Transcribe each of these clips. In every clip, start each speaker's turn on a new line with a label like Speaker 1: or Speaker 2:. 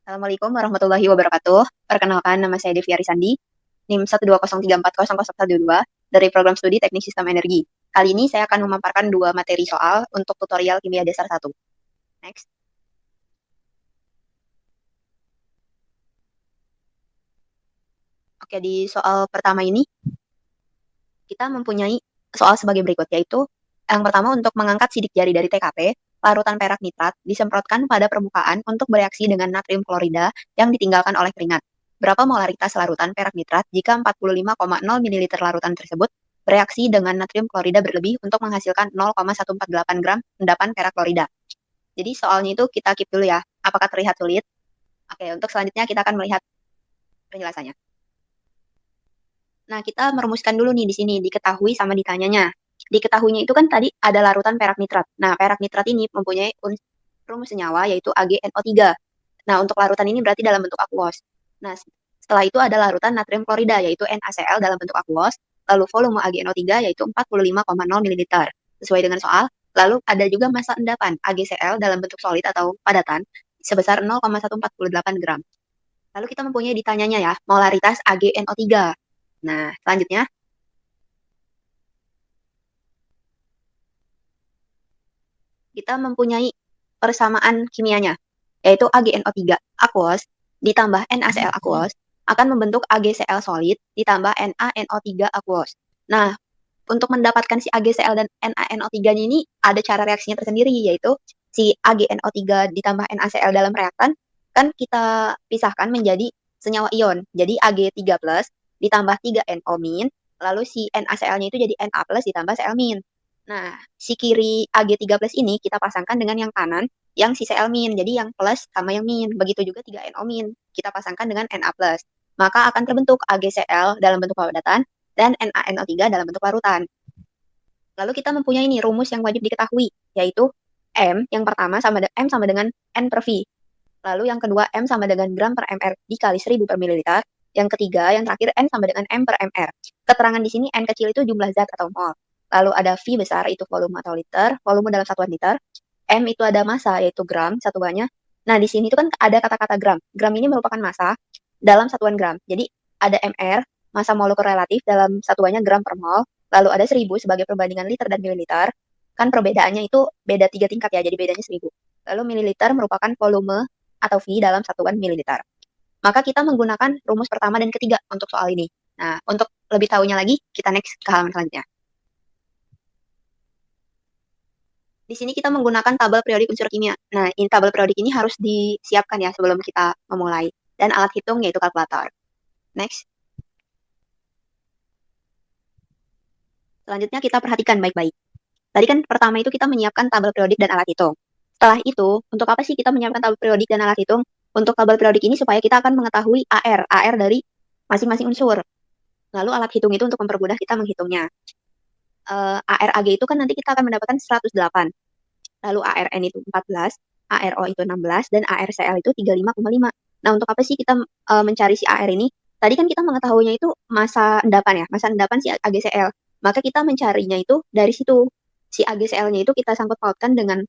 Speaker 1: Assalamualaikum warahmatullahi wabarakatuh. Perkenalkan, nama saya Devi Arisandi, NIM 120340012 dari Program Studi Teknik Sistem Energi. Kali ini saya akan memaparkan dua materi soal untuk tutorial Kimia Dasar 1. Next. Oke, di soal pertama ini, kita mempunyai soal sebagai berikut, yaitu yang pertama untuk mengangkat sidik jari dari TKP, larutan perak nitrat disemprotkan pada permukaan untuk bereaksi dengan natrium klorida yang ditinggalkan oleh keringat. Berapa molaritas larutan perak nitrat jika 45,0 ml larutan tersebut bereaksi dengan natrium klorida berlebih untuk menghasilkan 0,148 gram endapan perak klorida. Jadi soalnya itu kita keep dulu ya. Apakah terlihat sulit? Oke, untuk selanjutnya kita akan melihat penjelasannya. Nah, kita merumuskan dulu nih di sini, diketahui sama ditanyanya. Diketahuinya itu kan tadi ada larutan perak nitrat. Nah, perak nitrat ini mempunyai rumus senyawa yaitu AgNO3. Nah, untuk larutan ini berarti dalam bentuk aquos. Nah, setelah itu ada larutan natrium klorida yaitu NaCl dalam bentuk aquos, lalu volume AgNO3 yaitu 45,0 ml. Sesuai dengan soal, lalu ada juga massa endapan AgCl dalam bentuk solid atau padatan sebesar 0,148 gram. Lalu kita mempunyai ditanyanya ya, molaritas AgNO3. Nah, selanjutnya kita mempunyai persamaan kimianya, yaitu AgNO3 aquos ditambah NaCl aquos akan membentuk AgCl solid ditambah NaNO3 aquos. Nah, untuk mendapatkan si AgCl dan NaNO3 ini ada cara reaksinya tersendiri, yaitu si AgNO3 ditambah NaCl dalam reaktan kan kita pisahkan menjadi senyawa ion. Jadi Ag3+ ditambah 3NO-, lalu si NaCl-nya itu jadi Na+ ditambah Cl-. Nah, si kiri Ag3+ ini kita pasangkan dengan yang kanan yang si Cl-. Jadi yang plus sama yang min. Begitu juga 3NO- kita pasangkan dengan Na+. Maka akan terbentuk AgCl dalam bentuk padatan dan NaNO3 dalam bentuk larutan. Lalu kita mempunyai ini rumus yang wajib diketahui, yaitu M yang pertama M sama dengan N per V. Lalu yang kedua M sama dengan gram per mR dikali 1000 per mililiter. Yang ketiga, yang terakhir N sama dengan M per mR. Keterangan di sini N kecil itu jumlah zat atau mol. Lalu ada V besar itu volume atau liter, volume dalam satuan liter. M itu ada massa yaitu gram satuannya. Nah, di sini itu kan ada kata-kata gram. Gram ini merupakan massa dalam satuan gram. Jadi ada mR, massa molekul relatif dalam satuannya gram per mol. Lalu ada 1000 sebagai perbandingan liter dan mililiter. Kan perbedaannya itu beda 3 tingkat ya, jadi bedanya 1000. Lalu mililiter merupakan volume atau V dalam satuan mililiter. Maka kita menggunakan rumus pertama dan ketiga untuk soal ini. Nah, untuk lebih tahunya lagi, kita next ke halaman selanjutnya. Di sini kita menggunakan tabel periodik unsur kimia. Nah, ini tabel periodik ini harus disiapkan ya sebelum kita memulai. Dan alat hitung yaitu kalkulator. Next. Selanjutnya kita perhatikan baik-baik. Tadi kan pertama itu kita menyiapkan tabel periodik dan alat hitung. Setelah itu, untuk apa sih kita menyiapkan tabel periodik dan alat hitung? Untuk tabel periodik ini supaya kita akan mengetahui AR dari masing-masing unsur. Lalu alat hitung itu untuk mempermudah kita menghitungnya. ARAG itu kan nanti kita akan mendapatkan 108. Lalu ARN itu 14, ARO itu 16, dan ARCl itu 35,5. Nah, untuk apa sih kita mencari si AR ini? Tadi kan kita mengetahuinya itu massa endapan ya, massa endapan si AgCl. Maka kita mencarinya itu dari situ. Si AgCl-nya itu kita sangkut pautkan dengan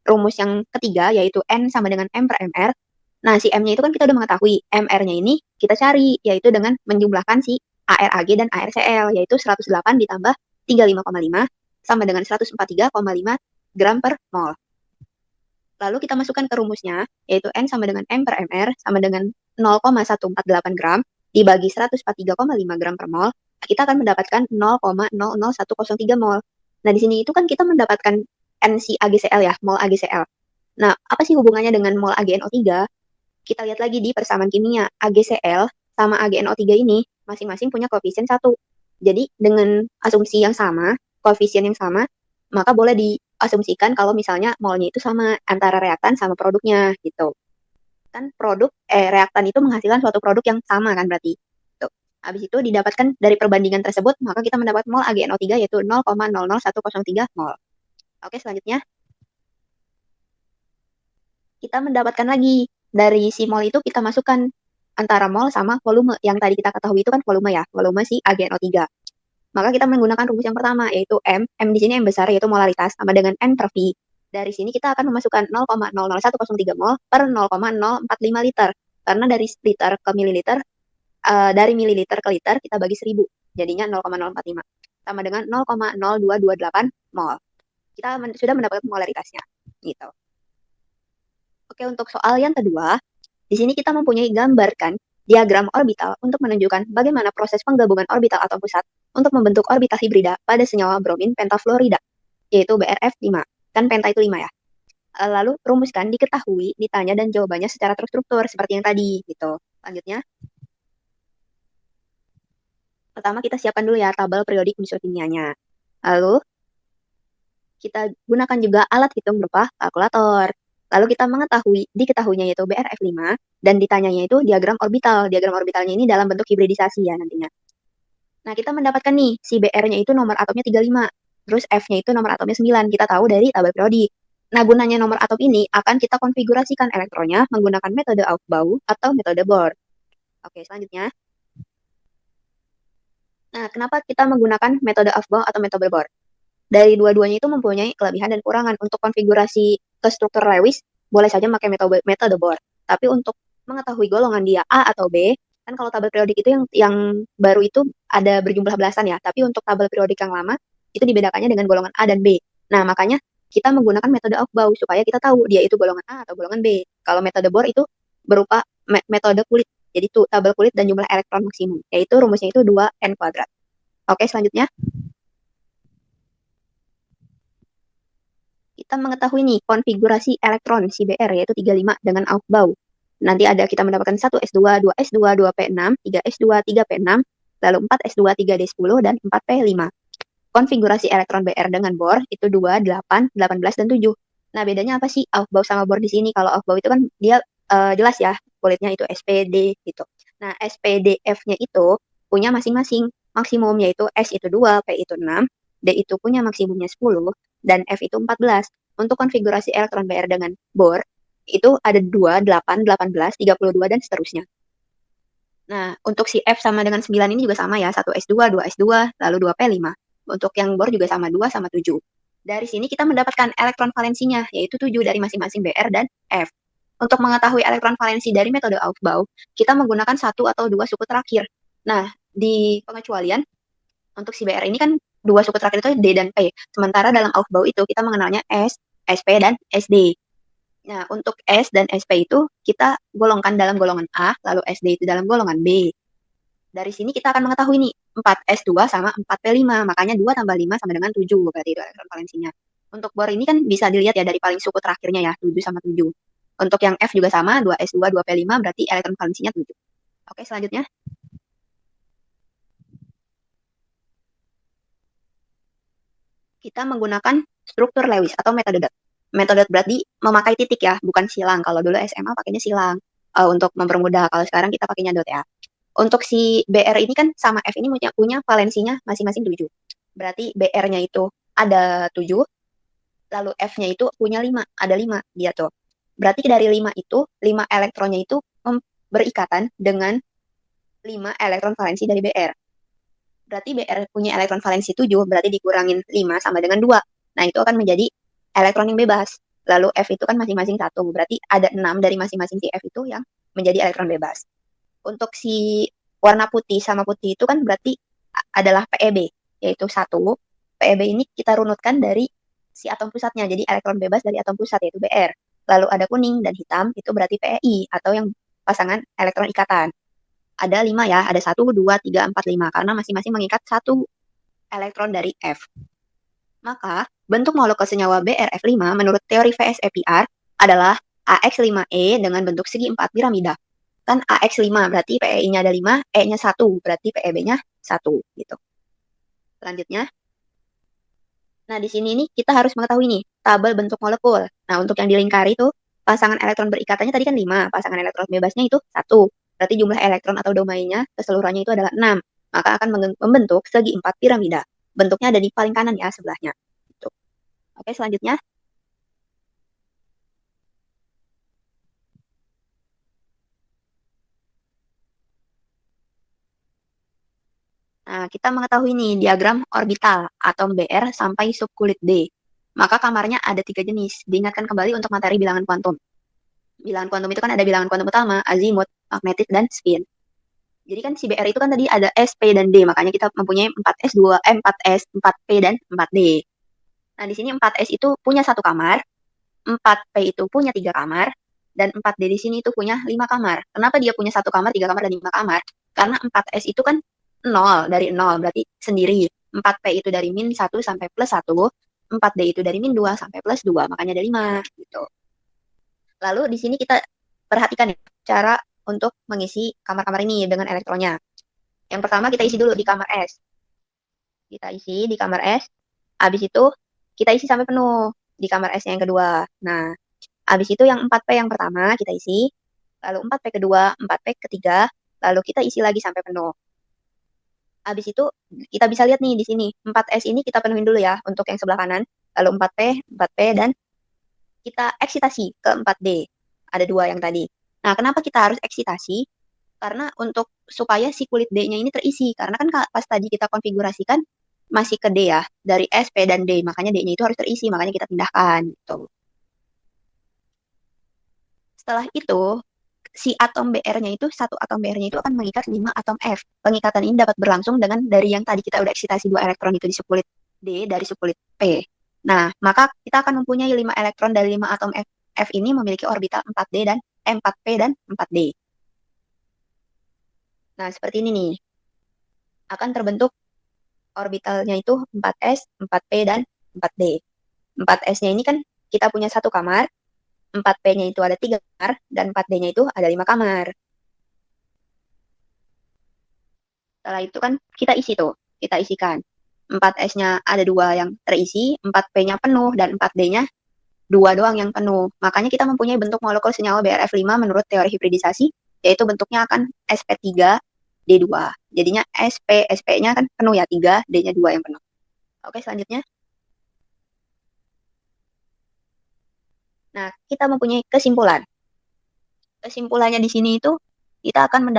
Speaker 1: rumus yang ketiga, yaitu N sama dengan M per mR. Nah, si M-nya itu kan kita udah mengetahui. MR-nya ini kita cari, yaitu dengan menjumlahkan si ARAG dan ARCl, yaitu 108 ditambah 35,5 sama dengan 143,5 gram per mol. Lalu kita masukkan ke rumusnya, yaitu N sama dengan M per mR sama dengan 0,148 gram dibagi 143,5 gram per mol, kita akan mendapatkan 0,00103 mol. Nah, di sini itu kan kita mendapatkan NC AgCl ya, mol AgCl. Nah, apa sih hubungannya dengan mol AgNO3? Kita lihat lagi di persamaan kimia. AgCl sama AgNO3 ini masing-masing punya koefisien 1. Jadi, dengan asumsi yang sama, koefisien yang sama, maka boleh diasumsikan kalau misalnya molnya itu sama antara reaktan sama produknya gitu. Kan reaktan itu menghasilkan suatu produk yang sama kan berarti. Tuh. Habis itu didapatkan dari perbandingan tersebut, maka kita mendapat mol AgNO3 yaitu 0,00103 mol. Oke, selanjutnya kita mendapatkan lagi dari si mol itu kita masukkan antara mol sama volume. Yang tadi kita ketahui itu kan volume ya, volume si AgNO3. Maka kita menggunakan rumus yang pertama, yaitu M. M di sini M besar, yaitu molaritas, sama dengan N per V. Dari sini kita akan memasukkan 0,00103 mol per 0,045 liter. Karena dari liter ke mililiter, dari mililiter ke liter kita bagi 1000. Jadinya 0,045. Sama dengan 0,0228 mol. Kita sudah mendapatkan molaritasnya. Gitu. Oke, untuk soal yang kedua, di sini kita mempunyai gambarkan diagram orbital untuk menunjukkan bagaimana proses penggabungan orbital atom pusat untuk membentuk orbital hibrida pada senyawa bromin pentafluorida, yaitu BRF5. Kan penta itu 5 ya. Lalu rumuskan, diketahui, ditanya, dan jawabannya secara terstruktur seperti yang tadi. Gitu. Selanjutnya, pertama kita siapkan dulu ya tabel periodik unsur kimianya. Lalu kita gunakan juga alat hitung berupa kalkulator. Lalu kita diketahuinya yaitu BRF5, dan ditanyanya itu diagram orbital. Diagram orbitalnya ini dalam bentuk hibridisasi ya nantinya. Nah, kita mendapatkan nih, si BR-nya itu nomor atomnya 35, terus F-nya itu nomor atomnya 9. Kita tahu dari tabel periodik. Nah, gunanya nomor atom ini akan kita konfigurasikan elektronnya menggunakan metode Aufbau atau metode Bohr. Oke, selanjutnya. Nah, kenapa kita menggunakan metode Aufbau atau metode Bohr? Dari dua-duanya itu mempunyai kelebihan dan kekurangan. Untuk konfigurasi ke struktur Lewis, boleh saja pakai metode Bohr. Tapi untuk mengetahui golongan dia A atau B, kan kalau tabel periodik itu yang baru itu ada berjumlah belasan ya. Tapi untuk tabel periodik yang lama, itu dibedakannya dengan golongan A dan B. Nah, makanya kita menggunakan metode Aufbau supaya kita tahu dia itu golongan A atau golongan B. Kalau metode Bohr itu berupa metode kulit. Jadi itu tabel kulit dan jumlah elektron maksimum. Yaitu rumusnya itu 2n kuadrat. Oke, selanjutnya. Kita mengetahui nih konfigurasi elektron CBr yaitu 35 dengan Aufbau. Nanti kita mendapatkan 1s2, 2s2, 2p6, 3s2, 3p6, lalu 4s2, 3d10, dan 4p5. Konfigurasi elektron Br dengan Bohr itu 2, 8, 18, dan 7. Nah, bedanya apa sih Aufbau sama Bohr di sini? Kalau Aufbau itu kan dia jelas ya, kulitnya itu SPD gitu. Nah, SPDF-nya itu punya masing-masing maksimum, yaitu S itu 2, P itu 6, D itu punya maksimumnya 10, dan F itu 14. Untuk konfigurasi elektron Br dengan Bohr, itu ada 2, 8, 18, 32, dan seterusnya. Nah, untuk si F sama dengan 9 ini juga sama ya, 1s2, 2s2, lalu 2p5. Untuk yang Bohr juga sama 2 sama 7. Dari sini kita mendapatkan elektron valensinya, yaitu 7 dari masing-masing Br dan F. Untuk mengetahui elektron valensi dari metode Aufbau, kita menggunakan satu atau dua suku terakhir. Nah, di pengecualian, untuk si Br ini kan dua suku terakhir itu D dan P. Sementara dalam Aufbau itu kita mengenalnya S, SP, dan SD. Nah, untuk S dan SP itu kita golongkan dalam golongan A, lalu SD itu dalam golongan B. Dari sini kita akan mengetahui nih, 4S2 sama 4P5, makanya 2 tambah 5 sama dengan 7, berarti itu elektron valensinya. Untuk Bohr ini kan bisa dilihat ya dari paling suku terakhirnya ya, 7 sama 7. Untuk yang F juga sama, 2S2, 2P5, berarti elektron valensinya 7. Oke, selanjutnya. Kita menggunakan struktur Lewis atau metode dot. Metode dot berarti memakai titik ya, bukan silang. Kalau dulu SMA pakainya silang untuk mempermudah. Kalau sekarang kita pakainya dot ya. Untuk si BR ini kan sama F ini punya valensinya masing-masing 7. Berarti BR-nya itu ada 7, lalu F-nya itu punya 5, ada 5 dia tuh. Berarti dari 5 itu, 5 elektronnya itu berikatan dengan 5 elektron valensi dari BR. Berarti BR punya elektron valensi 7, berarti dikurangin 5 sama dengan 2. Nah, itu akan menjadi elektron yang bebas. Lalu F itu kan masing-masing 1, berarti ada 6 dari masing-masing si F itu yang menjadi elektron bebas. Untuk si warna putih sama putih itu kan berarti adalah PeB, yaitu 1. PeB ini kita runutkan dari si atom pusatnya, jadi elektron bebas dari atom pusat, yaitu Br. Lalu ada kuning dan hitam, itu berarti PeI, atau yang pasangan elektron ikatan. Ada 5 ya, ada 1, 2, 3, 4, 5, karena masing-masing mengikat 1 elektron dari F. Maka, bentuk molekul senyawa BrF5 menurut teori VSEPR adalah AX5E dengan bentuk segi 4 piramida. Kan AX5 berarti PeI-nya ada 5, E-nya 1, berarti PeB-nya 1 gitu. Selanjutnya. Nah, di sini nih kita harus mengetahui nih tabel bentuk molekul. Nah, untuk yang dilingkari itu pasangan elektron berikatannya tadi kan 5, pasangan elektron bebasnya itu 1. Berarti jumlah elektron atau domainnya keseluruhannya itu adalah 6. Maka akan membentuk segi 4 piramida. Bentuknya ada di paling kanan ya sebelahnya. Gitu. Oke, selanjutnya. Nah, kita mengetahui nih diagram orbital atom Br sampai subkulit D. Maka kamarnya ada 3 jenis. Diingatkan kembali untuk materi bilangan kuantum. Bilangan kuantum itu kan ada bilangan kuantum utama, azimut, magnetit, dan spin. Jadi kan si BR itu kan tadi ada S, P, dan D, makanya kita mempunyai 4S, 4S, 4P, dan 4D. Nah, di sini 4S itu punya satu kamar, 4P itu punya 3 kamar, dan 4D di sini itu punya 5 kamar. Kenapa dia punya satu kamar, 3 kamar, dan 5 kamar? Karena 4S itu kan 0, dari 0, berarti sendiri. 4P itu dari -1 sampai +1, 4D itu dari -2 sampai +2, makanya ada 5, gitu. Lalu di sini kita perhatikan ya, cara untuk mengisi kamar-kamar ini dengan elektronnya. Yang pertama kita isi dulu di kamar S. Kita isi di kamar S. Habis itu kita isi sampai penuh di kamar S yang kedua. Nah, habis itu yang 4P yang pertama kita isi, lalu 4P kedua, 4P ketiga, lalu kita isi lagi sampai penuh. Habis itu kita bisa lihat nih di sini, 4S ini kita penuhin dulu ya untuk yang sebelah kanan, lalu 4P, 4P, dan kita eksitasi ke 4D. Ada 2 yang tadi. Nah, kenapa kita harus eksitasi? Karena untuk supaya si kulit D-nya ini terisi. Karena kan pas tadi kita konfigurasikan masih ke D ya, dari S, P, dan D. Makanya D-nya itu harus terisi, makanya kita pindahkan. Gitu. Setelah itu, si atom BR-nya itu, satu atom BR-nya itu akan mengikat 5 atom F. Pengikatan ini dapat berlangsung dengan dari yang tadi kita udah eksitasi 2 elektron itu di subkulit D dari subkulit P. Nah, maka kita akan mempunyai 5 elektron dari 5 atom F ini memiliki orbital 4D dan 4P dan 4D. Nah, seperti ini nih. Akan terbentuk orbitalnya itu 4S, 4P, dan 4D. 4S-nya ini kan kita punya satu kamar, 4P-nya itu ada 3 kamar, dan 4D-nya itu ada 5 kamar. Setelah itu kan kita isi tuh, kita isikan. 4S-nya ada 2 yang terisi, 4P-nya penuh, dan 4D-nya 2 doang yang penuh. Makanya kita mempunyai bentuk molekul senyawa BRF5 menurut teori hibridisasi, yaitu bentuknya akan sp3d2. Jadinya SP-nya kan penuh ya, 3, D-nya 2 yang penuh. Oke, selanjutnya. Nah, kita mempunyai kesimpulan. Kesimpulannya di sini itu kita akan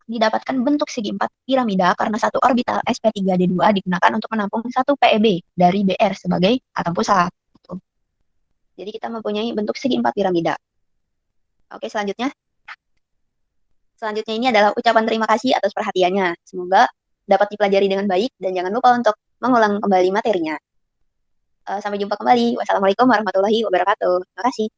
Speaker 1: didapatkan bentuk segi 4 piramida karena satu orbital sp3d2 digunakan untuk menampung satu PeB dari Br sebagai atom pusat. Jadi kita mempunyai bentuk segi 4 piramida. Oke, selanjutnya. Selanjutnya ini adalah ucapan terima kasih atas perhatiannya. Semoga dapat dipelajari dengan baik dan jangan lupa untuk mengulang kembali materinya. Sampai jumpa kembali. Wassalamualaikum warahmatullahi wabarakatuh. Terima kasih.